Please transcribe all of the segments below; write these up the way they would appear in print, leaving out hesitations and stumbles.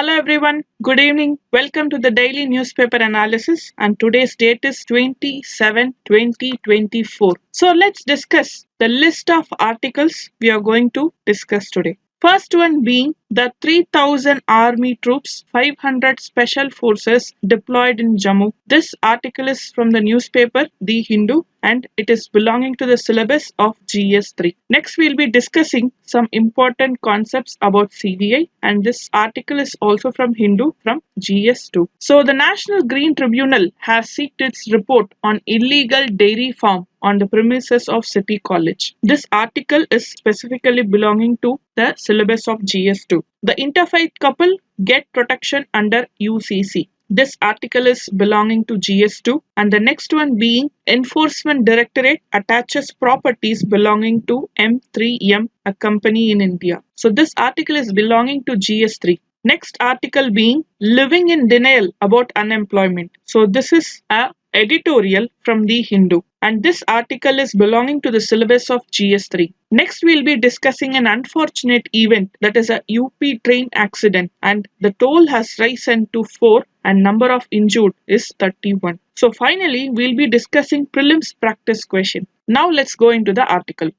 Hello everyone, good evening. Welcome to the daily newspaper analysis and today's date is 27/20/2024. So let's discuss the list of articles we are going to discuss today. First one being the 3,000 army troops, 500 special forces deployed in Jammu. This article is from the newspaper The Hindu and it is belonging to the syllabus of GS3. Next we'll be discussing some important concepts about CBI and this article is also from Hindu from GS2. So the National Green Tribunal has seeked its report on illegal dairy farm on the premises of City College. This article is specifically belonging to the syllabus of GS2. The interfaith couple get protection under UCC. This article is belonging to GS2 and the next one being Enforcement Directorate attaches properties belonging to M3M, a company in India. So this article is belonging to GS3. Next article being Living in Denial about Unemployment. So this is a editorial from The Hindu and this article is belonging to the syllabus of GS3. Next we'll be discussing an unfortunate event that is a UP train accident and the toll has risen to 4 and number of injured is 31. So finally we'll be discussing prelims practice question. Now let's go into the article.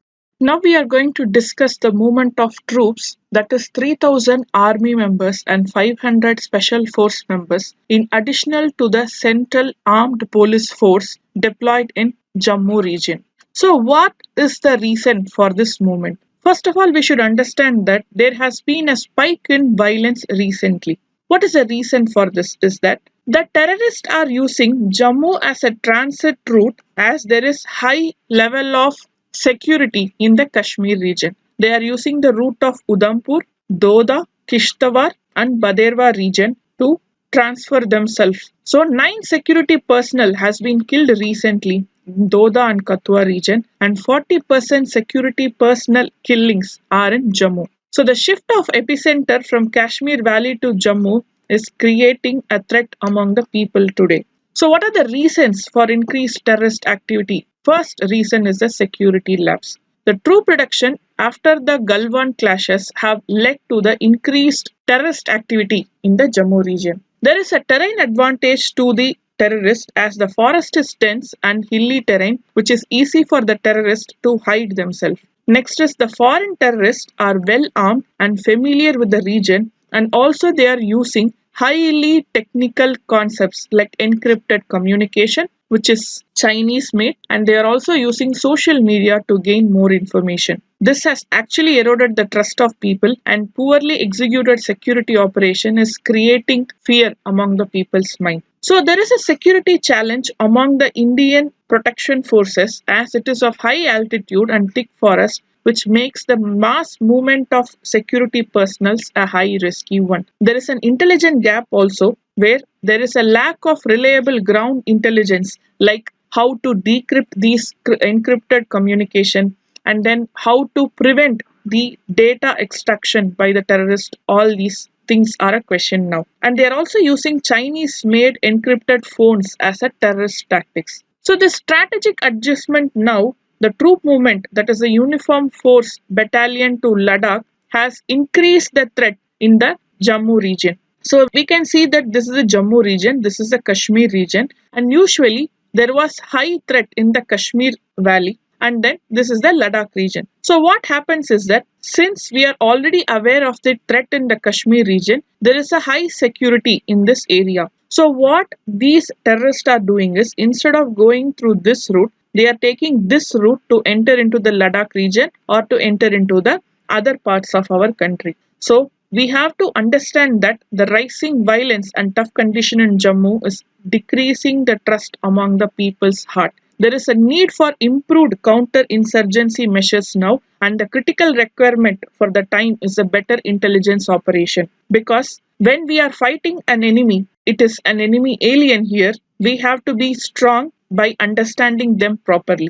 Now we are going to discuss the movement of troops, that is 3,000 army members and 500 special force members in additional to the Central Armed Police Force deployed in Jammu region. So what is the reason for this movement? First of all, we should understand that there has been a spike in violence recently. What is the reason for this is that the terrorists are using Jammu as a transit route as there is high level of security in the Kashmir region. They are using the route of Udhampur, Doda, Kishtawar and Baderwa region to transfer themselves. So 9 security personnel has been killed recently in Doda and Kathua region and 40% security personnel killings are in Jammu. So the shift of epicenter from Kashmir Valley to Jammu is creating a threat among the people today. So what are the reasons for increased terrorist activity? First reason is the security lapse. The troop reduction after the Galwan clashes have led to the increased terrorist activity in the Jammu region. There is a terrain advantage to the terrorist as the forest is dense and hilly terrain which is easy for the terrorist to hide themselves. Next is the foreign terrorists are well armed and familiar with the region and also they are using highly technical concepts like encrypted communication which is Chinese made and they are also using social media to gain more information. This has actually eroded the trust of people and poorly executed security operation is creating fear among the people's mind. So there is a security challenge among the Indian protection forces as it is of high altitude and thick forest which makes the mass movement of security personnel a high risky one. There is an intelligence gap also where there is a lack of reliable ground intelligence like how to decrypt these encrypted communication and then how to prevent the data extraction by the terrorist. All these things are a question now. And they are also using Chinese made encrypted phones as a terrorist tactics. So the strategic adjustment now, the troop movement that is the uniform force battalion to Ladakh has increased the threat in the Jammu region. So we can see that this is the Jammu region, this is the Kashmir region and usually there was high threat in the Kashmir valley and then this is the Ladakh region. So what happens is that since we are already aware of the threat in the Kashmir region, there is a high security in this area. So what these terrorists are doing is instead of going through this route, they are taking this route to enter into the Ladakh region or to enter into the other parts of our country. So we have to understand that the rising violence and tough condition in Jammu is decreasing the trust among the people's heart. There is a need for improved counter-insurgency measures now and the critical requirement for the time is a better intelligence operation. Because when we are fighting an enemy, it is an enemy alien here, we have to be strong by understanding them properly.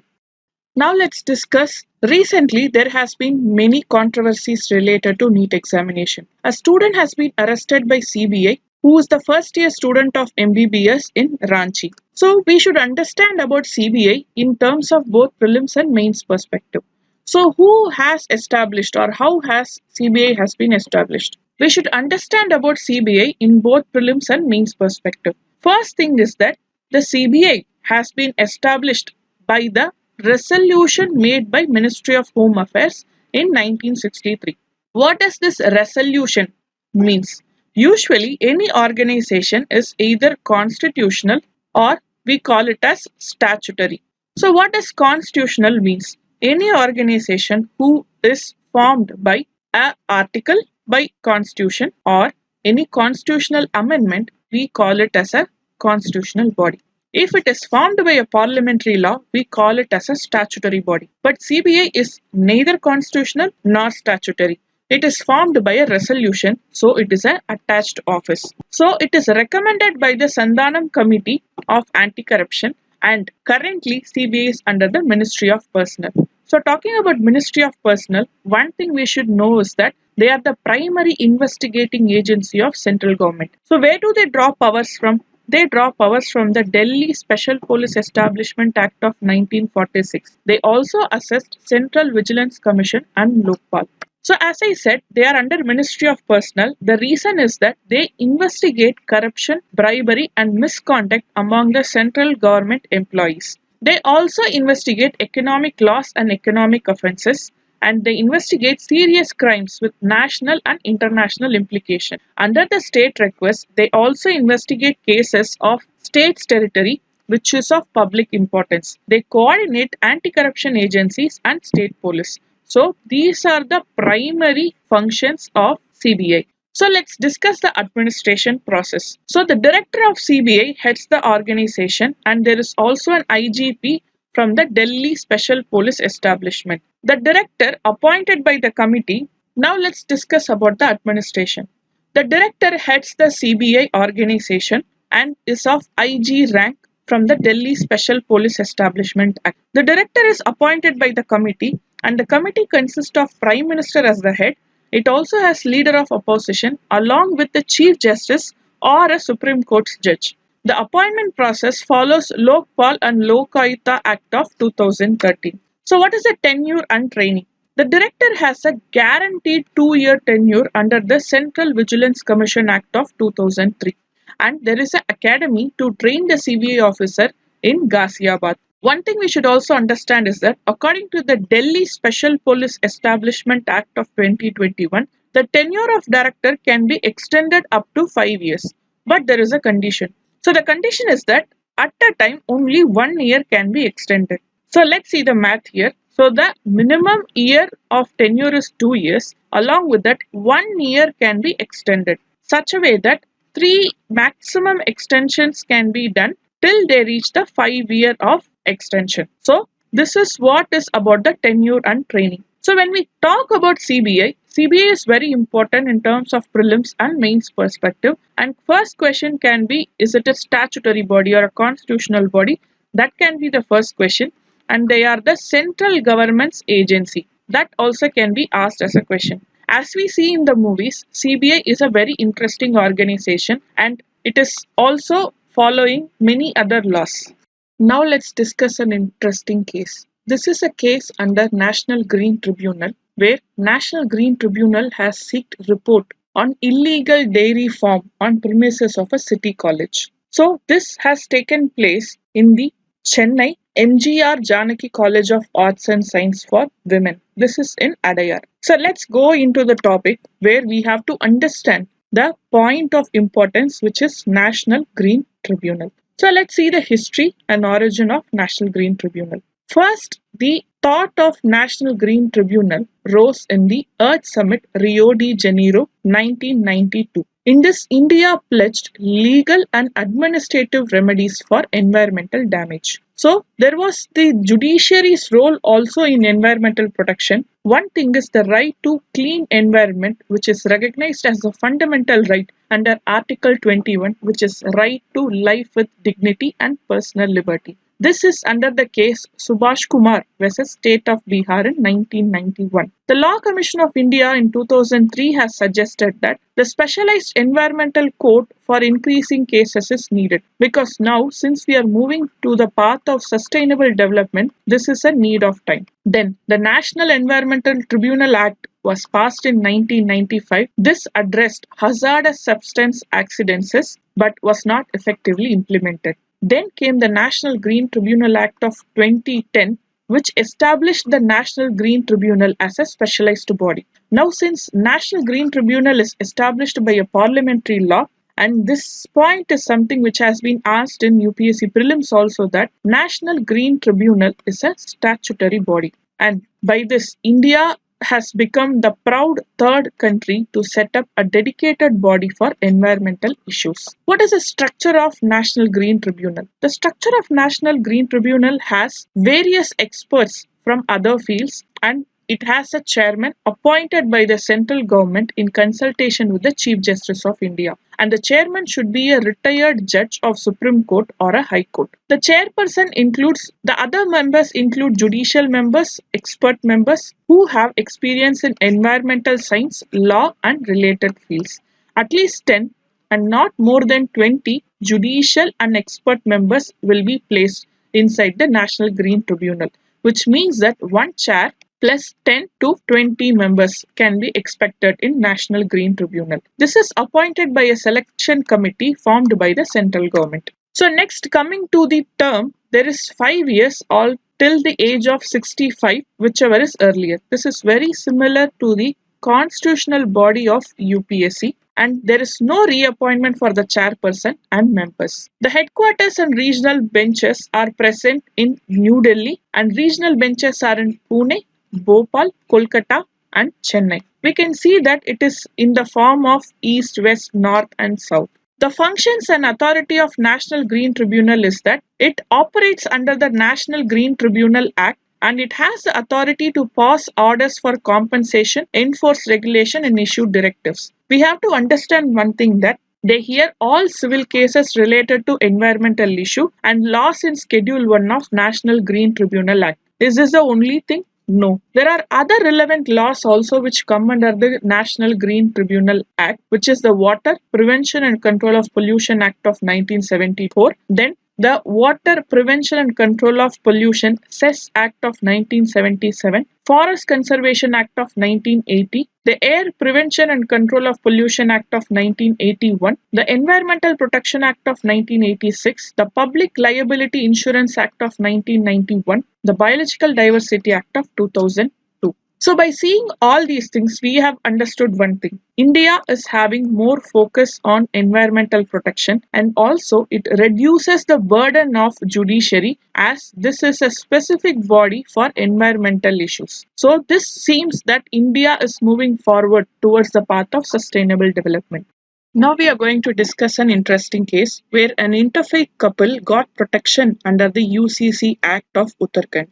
Now let's discuss. Recently, there has been many controversies related to NEET examination. A student has been arrested by CBI who is the first year student of MBBS in Ranchi. So we should understand about CBI in terms of both prelims and mains perspective. So who has established or how has CBI has been established? we should understand about CBI in both prelims and mains perspective. First thing is that the CBI has been established by the resolution made by Ministry of Home Affairs in 1963. What does this resolution means? Usually any organization is either constitutional or we call it as statutory. So what does constitutional means? Any organization who is formed by a article by constitution or any constitutional amendment, we call it as a constitutional body. If it is formed by a parliamentary law, we call it as a statutory body. But CBI is neither constitutional nor statutory. It is formed by a resolution, so it is an attached office. So it is recommended by the Sandhanam Committee of Anti-Corruption, and currently CBI is under the Ministry of Personnel. So talking about Ministry of Personnel, one thing we should know is that they are the primary investigating agency of central government. So where do they draw powers from? They draw powers from the Delhi Special Police Establishment Act of 1946. They also assessed Central Vigilance Commission and Lokpal. So as I said, they are under Ministry of Personnel. The reason is that they investigate corruption, bribery and misconduct among the central government employees. They also investigate economic loss and economic offences, and they investigate serious crimes with national and international implication. Under the state request, they also investigate cases of state's territory which is of public importance. They coordinate anti-corruption agencies and state police. So these are the primary functions of CBI. So let's discuss the administration process. So the director of CBI heads the organization, and there is also an IGP from the Delhi Special Police Establishment. The director appointed by the committee. Now let's discuss about the administration. The director heads the CBI organization and is of IG rank from the Delhi Special Police Establishment Act. The director is appointed by the committee, and the committee consists of Prime Minister as the head. It also has leader of opposition along with the Chief Justice or a Supreme Court judge. The appointment process follows Lokpal and Lokayuta Act of 2013. So what is the tenure and training? The director has a guaranteed 2-year tenure under the Central Vigilance Commission Act of 2003. And there is an academy to train the CBI officer in Ghaziabad. One thing we should also understand is that according to the Delhi Special Police Establishment Act of 2021, the tenure of director can be extended up to 5 years. But there is a condition. So the condition is that at a time only 1 year can be extended. So let's see the math here. So the minimum year of tenure is 2 years. Along with that, 1 year can be extended. Such a way that 3 maximum extensions can be done till they reach the 5 year of extension. So this is what is about the tenure and training. So when we talk about CBI, CBI is very important in terms of prelims and mains perspective. And first question can be, is it a statutory body or a constitutional body? That can be the first question. And they are the central government's agency. That also can be asked as a question. As we see in the movies, CBI is a very interesting organization, and it is also following many other laws. Now let's discuss an interesting case. This is a case under National Green Tribunal, where National Green Tribunal has sought report on illegal dairy farm on premises of a city college. So this has taken place in the Chennai MGR Janaki College of Arts and Science for Women. This is in Adayar. So let's go into the topic where we have to understand the point of importance, which is National Green Tribunal. So let's see the history and origin of National Green Tribunal. First, the thought of National Green Tribunal rose in the Earth Summit Rio de Janeiro 1992. In this, India pledged legal and administrative remedies for environmental damage. So there was the judiciary's role also in environmental protection. One thing is the right to clean environment, which is recognized as a fundamental right under Article 21, which is right to life with dignity and personal liberty. This is under the case Subhash Kumar versus State of Bihar in 1991. The Law Commission of India in 2003 has suggested that the specialized environmental court for increasing cases is needed, because now, since we are moving to the path of sustainable development, this is a need of time. Then the National Environmental Tribunal Act was passed in 1995. This addressed hazardous substance accidents but was not effectively implemented. Then came the National Green Tribunal Act of 2010, which established the National Green Tribunal as a specialized body. Now, since National Green Tribunal is established by a parliamentary law, and this point is something which has been asked in UPSC prelims also, that National Green Tribunal is a statutory body. And by this, India has become the proud third country to set up a dedicated body for environmental issues. What is the structure of National Green Tribunal? The structure of National Green Tribunal has various experts from other fields, and it has a chairman appointed by the central government in consultation with the Chief Justice of India. And the chairman should be a retired judge of Supreme Court or a High Court. The chairperson includes, the other members include judicial members, expert members who have experience in environmental science, law and related fields. At least 10 and not more than 20 judicial and expert members will be placed inside the National Green Tribunal, which means that one chair plus 10 to 20 members can be expected in National Green Tribunal. This is appointed by a selection committee formed by the central government. So next, coming to the term, there is 5 years all till the age of 65, whichever is earlier. This is very similar to the constitutional body of UPSC, and there is no reappointment for the chairperson and members. The headquarters and regional benches are present in New Delhi, and regional benches are in Pune, Bhopal, Kolkata and Chennai. We can see that it is in the form of east, west, north and south. The functions and authority of National Green Tribunal is that it operates under the National Green Tribunal Act, and it has the authority to pass orders for compensation, enforce regulation and issue directives. We have to understand one thing, that they hear all civil cases related to environmental issue and laws in Schedule 1 of National Green Tribunal Act. Is this the only thing? No. There are other relevant laws also which come under the National Green Tribunal Act, which is the Water Prevention and Control of Pollution Act of 1974. Then the Water Prevention and Control of Pollution (CES) Act of 1977, Forest Conservation Act of 1980, the Air Prevention and Control of Pollution Act of 1981, the Environmental Protection Act of 1986, the Public Liability Insurance Act of 1991, the Biological Diversity Act of 2002. So by seeing all these things, we have understood one thing. India is having more focus on environmental protection, and also it reduces the burden of judiciary, as this is a specific body for environmental issues. So this seems that India is moving forward towards the path of sustainable development. Now we are going to discuss an interesting case where an interfaith couple got protection under the UCC Act of Uttarakhand.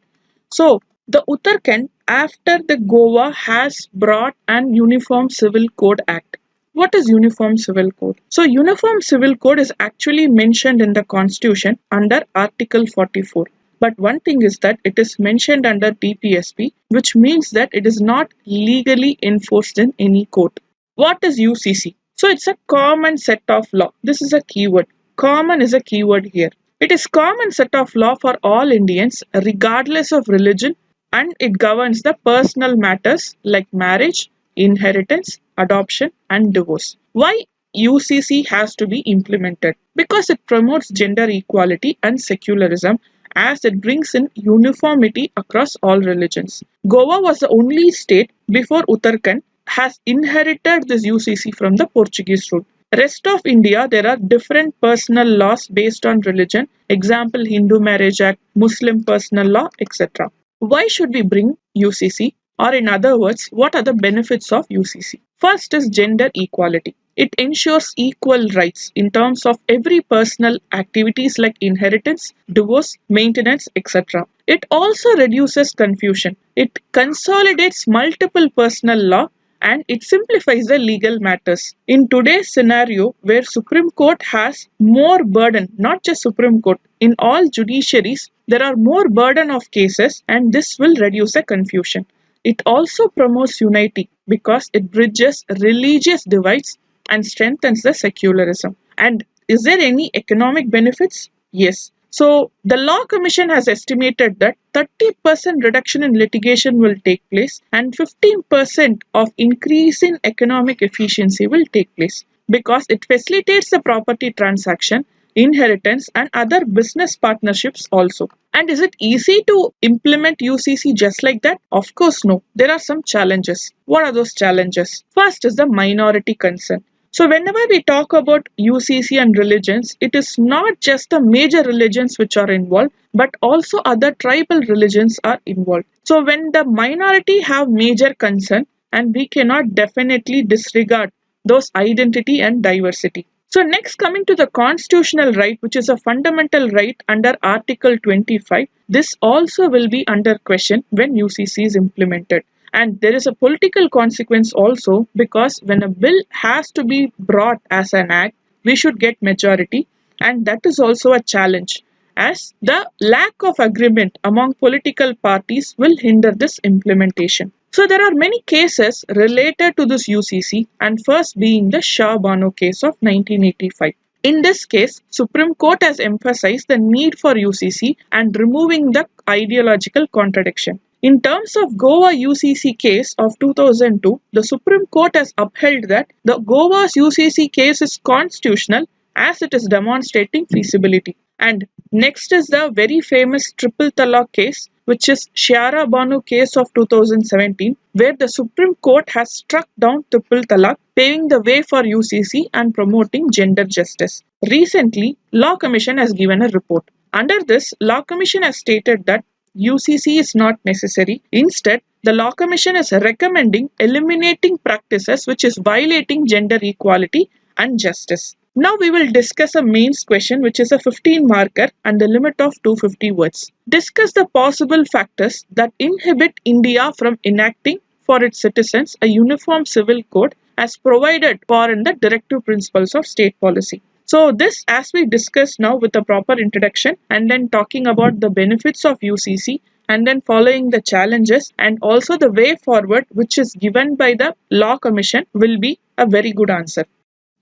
So the Uttarakhand, after the Goa, has brought an Uniform Civil Code Act. What is Uniform Civil Code? So Uniform Civil Code is actually mentioned in the Constitution under Article 44. But one thing is that it is mentioned under TPSP, which means that it is not legally enforced in any court. What is UCC? So it's a common set of law. This is a keyword. Common is a keyword here. It is common set of law for all Indians regardless of religion, and it governs the personal matters like marriage, inheritance, adoption and divorce. Why UCC has to be implemented? Because it promotes gender equality and secularism, as it brings in uniformity across all religions. Goa was the only state before Uttarakhand has inherited this UCC from the Portuguese rule. Rest of India, there are different personal laws based on religion, example Hindu Marriage Act, Muslim Personal Law, etc. Why should we bring UCC? Or in other words, what are the benefits of UCC? First is gender equality. It ensures equal rights in terms of every personal activities like inheritance, divorce, maintenance, etc. It also reduces confusion. It consolidates multiple personal law, and it simplifies the legal matters. In today's scenario, where Supreme Court has more burden, not just Supreme Court, in all judiciaries, there are more burden of cases, and this will reduce the confusion. It also promotes unity because it bridges religious divides and strengthens the secularism. And is there any economic benefits? Yes. So the Law Commission has estimated that 30% reduction in litigation will take place and 15% of increase in economic efficiency will take place because it facilitates the property transaction, inheritance and other business partnerships also. And is it easy to implement UCC just like that? Of course no. There are some challenges. What are those challenges? First is the minority consent. So whenever we talk about UCC and religions, it is not just the major religions which are involved, but also other tribal religions are involved. So when the minority have major concern, and we cannot definitely disregard those identity and diversity. So next, coming to the constitutional right, which is a fundamental right under Article 25, this also will be under question when UCC is implemented. And there is a political consequence also because when a bill has to be brought as an act, we should get majority, and that is also a challenge as the lack of agreement among political parties will hinder this implementation. So there are many cases related to this UCC, and first being the Shah Bano case of 1985. In this case, Supreme Court has emphasized the need for UCC and removing the ideological contradiction. In terms of Goa UCC case of 2002, the Supreme Court has upheld that the Goa's UCC case is constitutional as it is demonstrating feasibility. And next is the very famous Triple Talaq case, which is Shiara Banu case of 2017, where the Supreme Court has struck down Triple Talaq, paving the way for UCC and promoting gender justice. Recently, Law Commission has given a report. Under this, Law Commission has stated that UCC is not necessary. Instead, the Law Commission is recommending eliminating practices which is violating gender equality and justice. Now we will discuss a mains question which is a 15 marker and the limit of 250 words. Discuss the possible factors that inhibit India from enacting for its citizens a uniform civil code as provided for in the directive principles of state policy. So this, as we discussed now with a proper introduction and then talking about the benefits of UCC and then following the challenges and also the way forward which is given by the Law Commission will be a very good answer.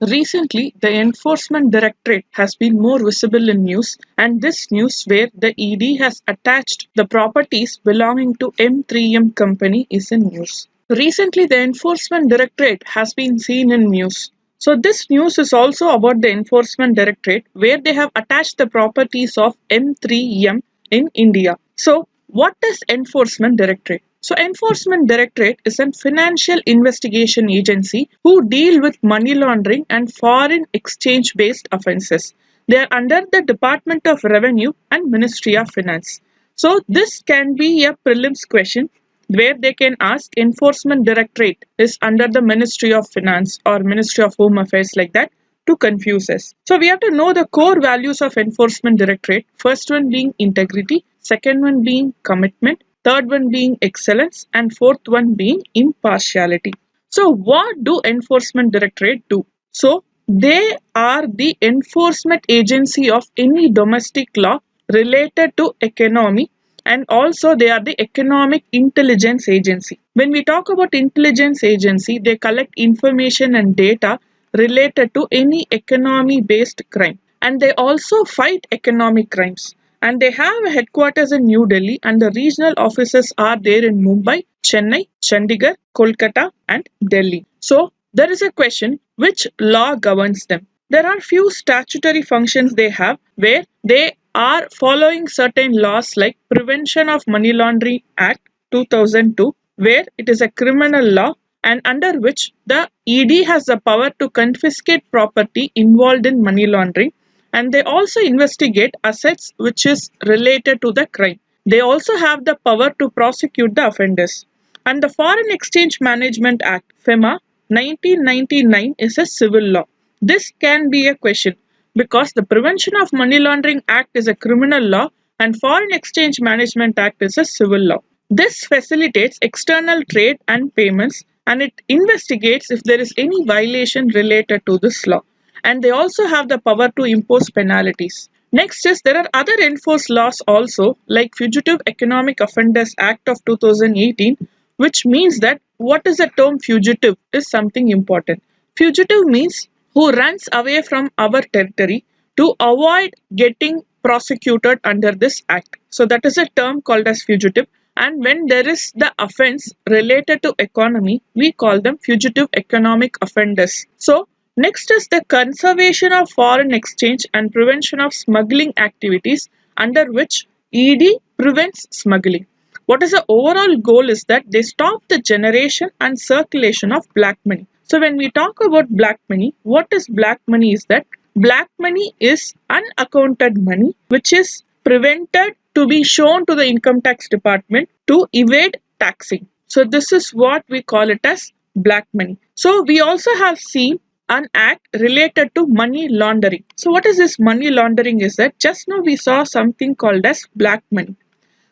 Recently, the Enforcement Directorate has been more visible in news, and this news where the ED has attached the properties belonging to M3M company is in news. Recently, the Enforcement Directorate has been seen in news. So this news is also about the Enforcement Directorate where they have attached the properties of M3M in India. So what is Enforcement Directorate? So Enforcement Directorate is a financial investigation agency who deal with money laundering and foreign exchange based offences. They are under the Department of Revenue and Ministry of Finance. So this can be a prelims question where they can ask Enforcement Directorate is under the Ministry of Finance or Ministry of Home Affairs like that to confuse us. So we have to know the core values of Enforcement Directorate. First one being integrity, second one being commitment, third one being excellence, and fourth one being impartiality. So what do Enforcement Directorate do? So they are the enforcement agency of any domestic law related to economy, and also they are the economic intelligence agency. When we talk about intelligence agency, they collect information and data related to any economy based crime, and they also fight economic crimes. And they have a headquarters in New Delhi and the regional offices are there in Mumbai, Chennai, Chandigarh, Kolkata and Delhi. So there is a question, which law governs them? There are few statutory functions they have where they are following certain laws like Prevention of Money Laundering Act 2002 where it is a criminal law and under which the ED has the power to confiscate property involved in money laundering, and they also investigate assets which is related to the crime. They also have the power to prosecute the offenders. And the Foreign Exchange Management Act FEMA 1999 is a civil law. This can be a question because the Prevention of Money Laundering Act is a criminal law and Foreign Exchange Management Act is a civil law. This facilitates external trade and payments and it investigates if there is any violation related to this law. And they also have the power to impose penalties. Next is there are other enforced laws also like Fugitive Economic Offenders Act of 2018, which means that what is the term fugitive is something important. Fugitive means who runs away from our territory to avoid getting prosecuted under this act. So that is a term called as fugitive. And when there is the offense related to economy, we call them fugitive economic offenders. So next is the conservation of foreign exchange and prevention of smuggling activities, under which ED prevents smuggling. What is the overall goal is that they stop the generation and circulation of black money. So when we talk about black money, what is black money is that black money is unaccounted money which is prevented to be shown to the income tax department to evade taxing. So this is what we call it as black money. So we also have seen an act related to money laundering. So what is this money laundering is that just now we saw something called as black money.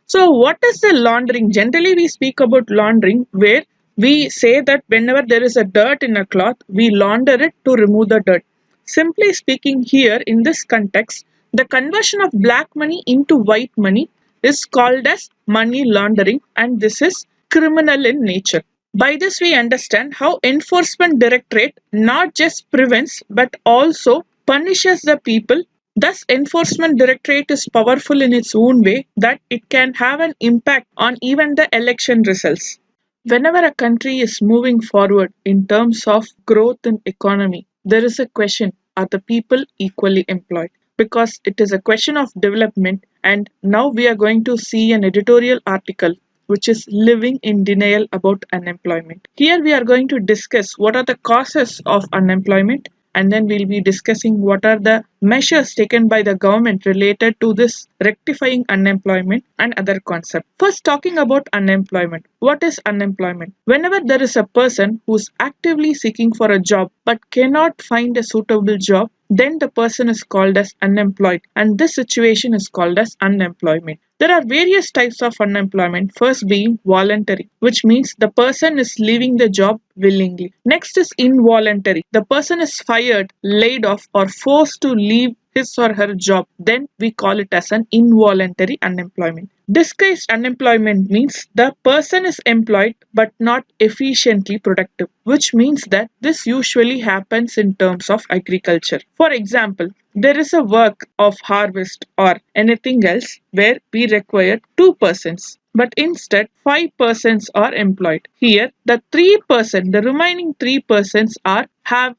So what is the laundering? Generally we speak about laundering where we say that whenever there is a dirt in a cloth, we launder it to remove the dirt. Simply speaking, here in this context, the conversion of black money into white money is called as money laundering, and this is criminal in nature. By this we understand how Enforcement Directorate not just prevents but also punishes the people. Thus, Enforcement Directorate is powerful in its own way that it can have an impact on even the election results. Whenever a country is moving forward in terms of growth in economy, there is a question, are the people equally employed? Because it is a question of development, and now we are going to see an editorial article which is living in denial about unemployment. Here we are going to discuss what are the causes of unemployment, and then we'll be discussing what are the measures taken by the government related to this rectifying unemployment and other concepts. First, talking about unemployment. What is unemployment? Whenever there is a person who's actively seeking for a job but cannot find a suitable job, then the person is called as unemployed, and this situation is called as unemployment. There are various types of unemployment, first being voluntary, which means the person is leaving the job willingly. Next is involuntary. The person is fired, laid off, or forced to leave his or her job. Then we call it as an involuntary unemployment. Disguised unemployment means the person is employed but not efficiently productive, which means that this usually happens in terms of agriculture. For example, there is a work of harvest or anything else where we require two persons, but instead 5 persons are employed. Here, the remaining 3 persons are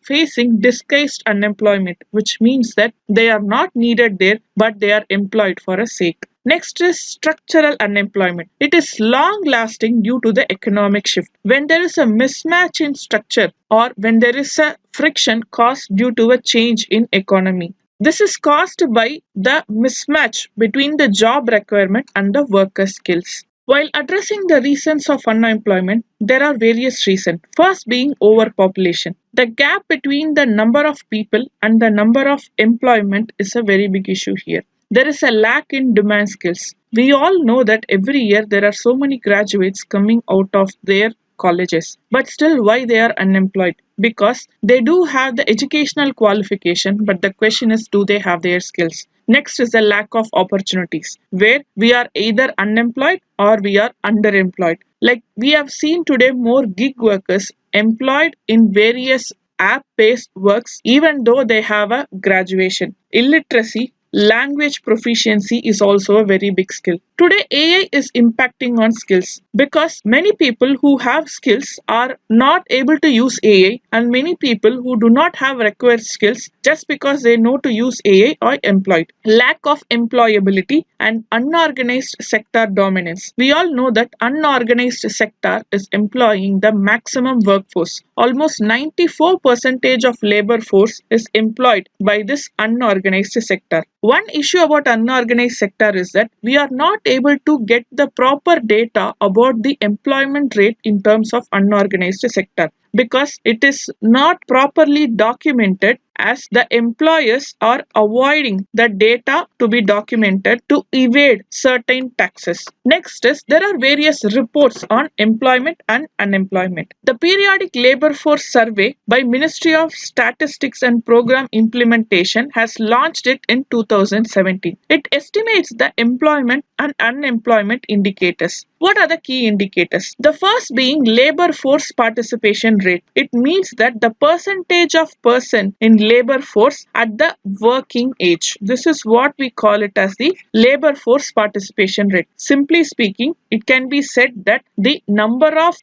facing disguised unemployment, which means that they are not needed there, but they are employed for a sake. Next is structural unemployment. It is long lasting due to the economic shift. When there is a mismatch in structure or when there is a friction caused due to a change in economy. This is caused by the mismatch between the job requirement and the worker skills. While addressing the reasons of unemployment, there are various reasons. First being overpopulation. The gap between the number of people and the number of employment is a very big issue here. There is a lack in demand skills. We all know that every year there are so many graduates coming out of their colleges, but still why they are unemployed? Because they do have the educational qualification, but the question is, do they have their skills? Next is the lack of opportunities, where we are either unemployed or we are underemployed. Like we have seen today more gig workers employed in various app-based works even though they have a graduation. Illiteracy, language proficiency is also a very big skill. Today, AI is impacting on skills because many people who have skills are not able to use AI, and many people who do not have required skills just because they know to use AI are employed. Lack of employability and unorganized sector dominance. We all know that unorganized sector is employing the maximum workforce. Almost 94% of labor force is employed by this unorganized sector. One issue about unorganized sector is that we are not able to get the proper data about the employment rate in terms of unorganized sector because it is not properly documented, as the employers are avoiding the data to be documented to evade certain taxes. Next is there are various reports on employment and unemployment. The periodic labor force survey by Ministry of Statistics and Program Implementation has launched it in 2017. It estimates the employment and unemployment indicators. What are the key indicators? The first being labor force participation rate. It means that the percentage of person in labor force at the working age. This is what we call it as the labor force participation rate. Simply speaking, it can be said that the number of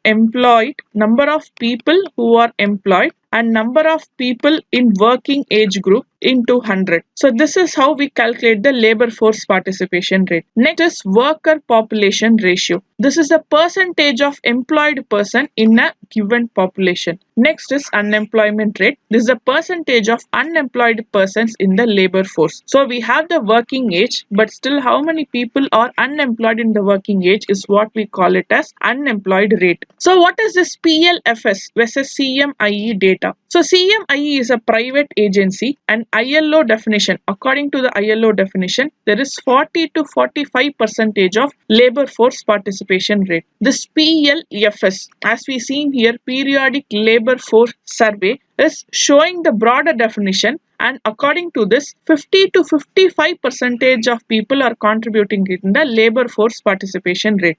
people who are employed and number of people in working age group into 100. So this is how we calculate the labor force participation rate. Next is worker population ratio. This is the percentage of employed person in a given population. Next is unemployment rate. This is the percentage of unemployed persons in the labor force. So we have the working age, but still how many people are unemployed in the working age is what we call it as unemployed rate. So what is this PLFS versus CMIE data? So CMIE is a private agency and ILO definition. According to the ILO definition, there is 40 to 45% of labor force participation rate. This PLFS, as we see here, periodic labor force survey, is showing the broader definition, and according to this, 50 to 55% of people are contributing in the labor force participation rate.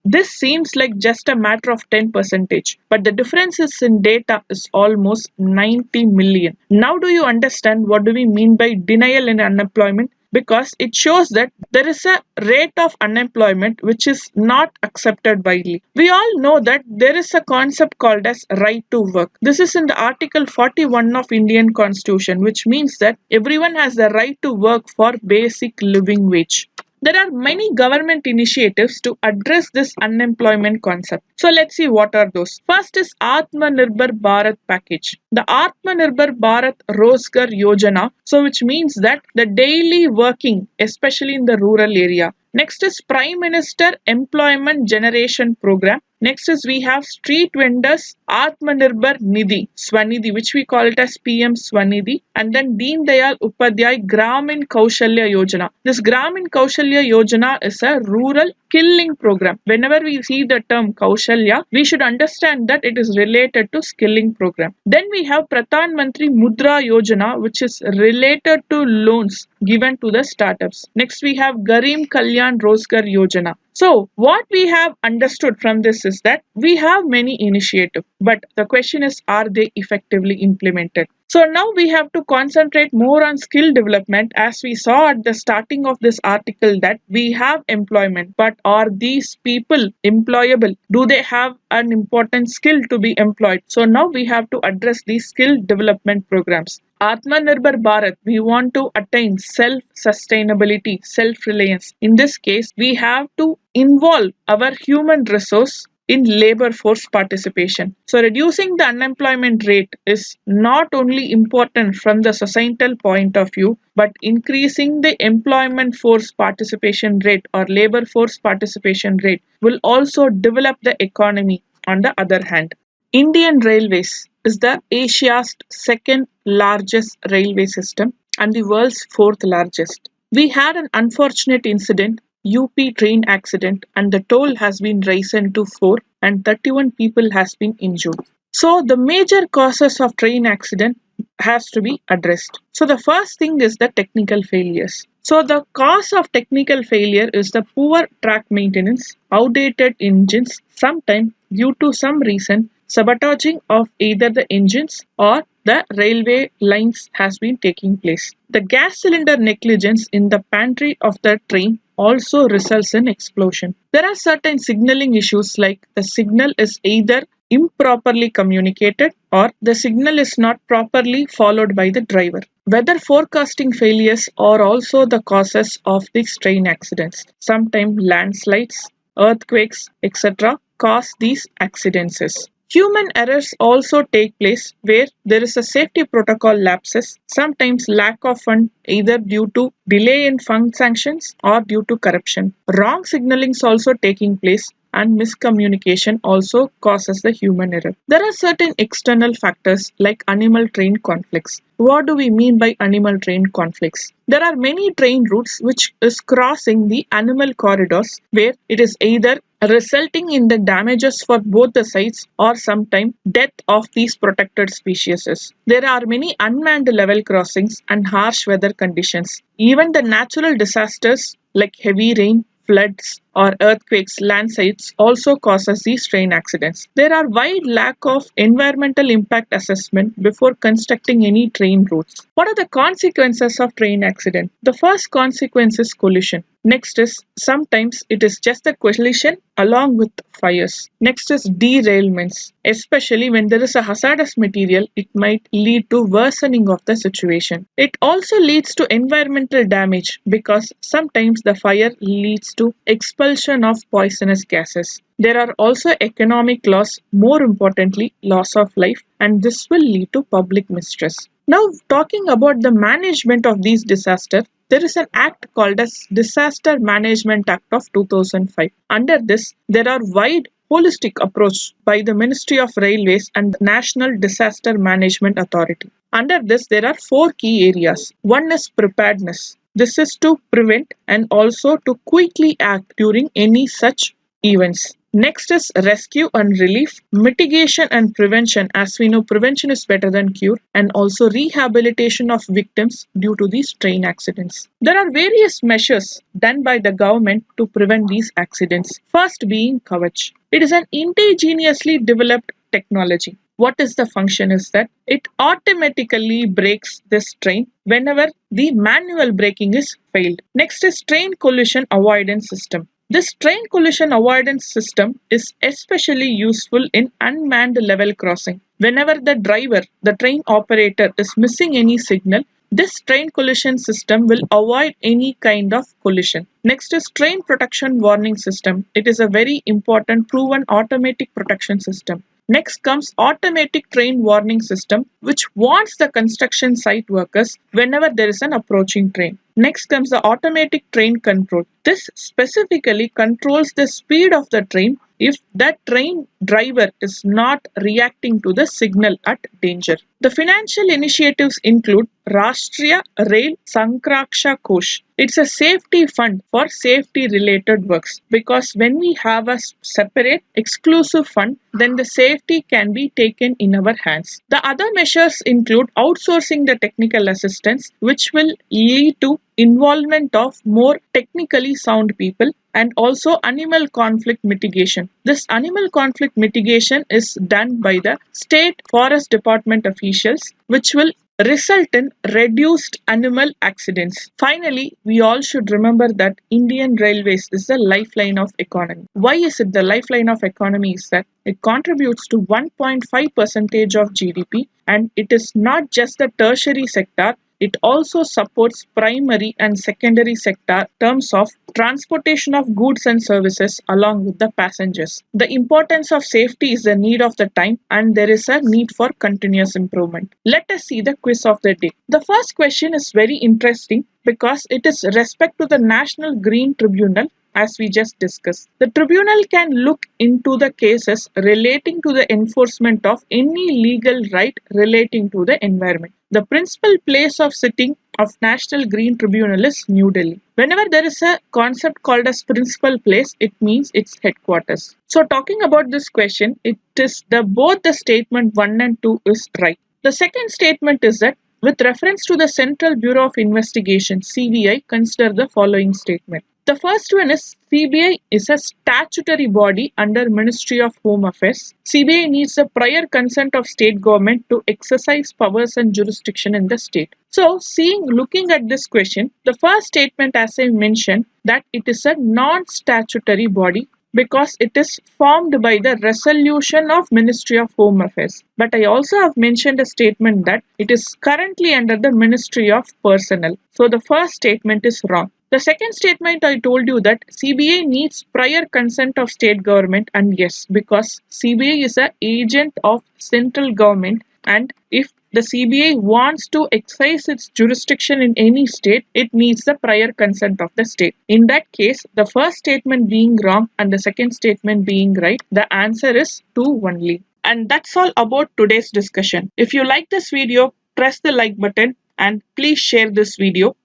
This seems like just a matter of 10%, but the differences in data is almost 90 million. Now do you understand what do we mean by denial in unemployment? Because it shows that there is a rate of unemployment which is not accepted widely. We all know that there is a concept called as right to work. This is in the Article 41 of Indian Constitution, which means that everyone has the right to work for basic living wage. There are many government initiatives to address this unemployment concept. So let's see what are those. First is Atmanirbhar Bharat package. The Atmanirbhar Bharat Rozgar Yojana, so which means that the daily working, especially in the rural area. Next is Prime Minister Employment Generation Program. Next is we have street vendors Atmanirbhar Nidhi, Swanidhi, which we call it as PM Swanidhi, and then Deen Dayal Upadhyay Gramin Kaushalya Yojana. This Gramin Kaushalya Yojana is a rural skilling program. Whenever we see the term Kaushalya, we should understand that it is related to skilling program. Then we have Pradhan Mantri Mudra Yojana, which is related to loans given to the startups. Next we have Garib Kalyan Rozgar Yojana. So what we have understood from this is that we have many initiatives, but the question is, are they effectively implemented? So now we have to concentrate more on skill development, as we saw at the starting of this article that we have employment, but are these people employable? Do they have an important skill to be employed? So now we have to address these skill development programs. Atmanirbhar Bharat, we want to attain self-sustainability, self-reliance. In this case, we have to involve our human resource in labor force participation. So reducing the unemployment rate is not only important from the societal point of view, but increasing the employment force participation rate or labor force participation rate will also develop the economy. On the other hand, Indian Railways is the Asia's second largest railway system and the world's fourth largest. We had an unfortunate incident, UP train accident, and the toll has been risen to 4 and 31 people has been injured. So the major causes of train accident has to be addressed. So the first thing is the technical failures. So the cause of technical failure is the poor track maintenance, outdated engines, sometimes due to some reason sabotaging of either the engines or the railway lines has been taking place. The gas cylinder negligence in the pantry of the train also results in explosion. There are certain signaling issues like the signal is either improperly communicated or the signal is not properly followed by the driver. Weather forecasting failures are also the causes of these train accidents. Sometimes landslides, earthquakes, etc. cause these accidents. Human errors also take place where there is a safety protocol lapses, sometimes lack of fund either due to delay in fund sanctions or due to corruption. Wrong signaling is also taking place and miscommunication also causes the human error. There are certain external factors like animal train conflicts. What do we mean by animal train conflicts? There are many train routes which is crossing the animal corridors where it is either resulting in the damages for both the sides or sometimes death of these protected species. There are many unmanned level crossings and harsh weather conditions. Even the natural disasters like heavy rain, floods, or earthquakes, landslides also causes these train accidents. There are wide lack of environmental impact assessment before constructing any train routes. What are the consequences of train accident? The first consequence is collision. Next is sometimes it is just a collision along with fires. Next is derailments. Especially when there is a hazardous material, it might lead to worsening of the situation. It also leads to environmental damage because sometimes the fire leads to expulsion of poisonous gases. There are also economic loss, more importantly, loss of life, and this will lead to public mistrust. Now, talking about the management of these disasters, there is an act called as Disaster Management Act of 2005. Under this, there are wide holistic approach by the Ministry of Railways and the National Disaster Management Authority. Under this, there are four key areas. One is preparedness. This is to prevent and also to quickly act during any such events. Next is rescue and relief, mitigation and prevention. As we know, prevention is better than cure, and also rehabilitation of victims due to these train accidents. There are various measures done by the government to prevent these accidents. First being Kavach. It is an indigenously developed technology. What is the function is that it automatically brakes this train whenever the manual braking is failed. Next is train collision avoidance system. This train collision avoidance system is especially useful in unmanned level crossing. Whenever the driver, the train operator is missing any signal, this train collision system will avoid any kind of collision. Next is train protection warning system. It is a very important proven automatic protection system. Next comes automatic train warning system, which warns the construction site workers whenever there is an approaching train. Next comes the automatic train control. This specifically controls the speed of the train if that train driver is not reacting to the signal at danger. The financial initiatives include Rashtriya Rail Sankraksha Kosh. It's a safety fund for safety related works, because when we have a separate exclusive fund, then the safety can be taken in our hands. The other measures include outsourcing the technical assistance, which will lead to involvement of more technically sound people, and also animal conflict mitigation. This animal conflict mitigation is done by the state forest department officials, which will result in reduced animal accidents. Finally, we all should remember that Indian Railways is the lifeline of economy. Why is it the lifeline of economy? Is that it contributes to 1.5% of GDP, and it is not just the tertiary sector. It also supports primary and secondary sector terms of transportation of goods and services along with the passengers. The importance of safety is the need of the time, and there is a need for continuous improvement. Let us see the quiz of the day. The first question is very interesting because it is respect to the National Green Tribunal. As we just discussed, the tribunal can look into the cases relating to the enforcement of any legal right relating to the environment. The principal place of sitting of National Green Tribunal is New Delhi. Whenever there is a concept called as principal place, it means its headquarters. So talking about this question, it is both the statement 1 and 2 is right. The second statement is that with reference to the Central Bureau of Investigation, CBI, consider the following statement. The first one is CBI is a statutory body under Ministry of Home Affairs. CBI needs the prior consent of state government to exercise powers and jurisdiction in the state. So, looking at this question, the first statement, as I mentioned, that it is a non-statutory body because it is formed by the resolution of Ministry of Home Affairs. But I also have mentioned a statement that it is currently under the Ministry of Personnel. So the first statement is wrong. The second statement, I told you that CBI needs prior consent of state government, and yes, because CBI is an agent of central government, and if the CBI wants to exercise its jurisdiction in any state, it needs the prior consent of the state. In that case, the first statement being wrong and the second statement being right, the answer is 2 only. And that's all about today's discussion. If you like this video, press the like button and please share this video.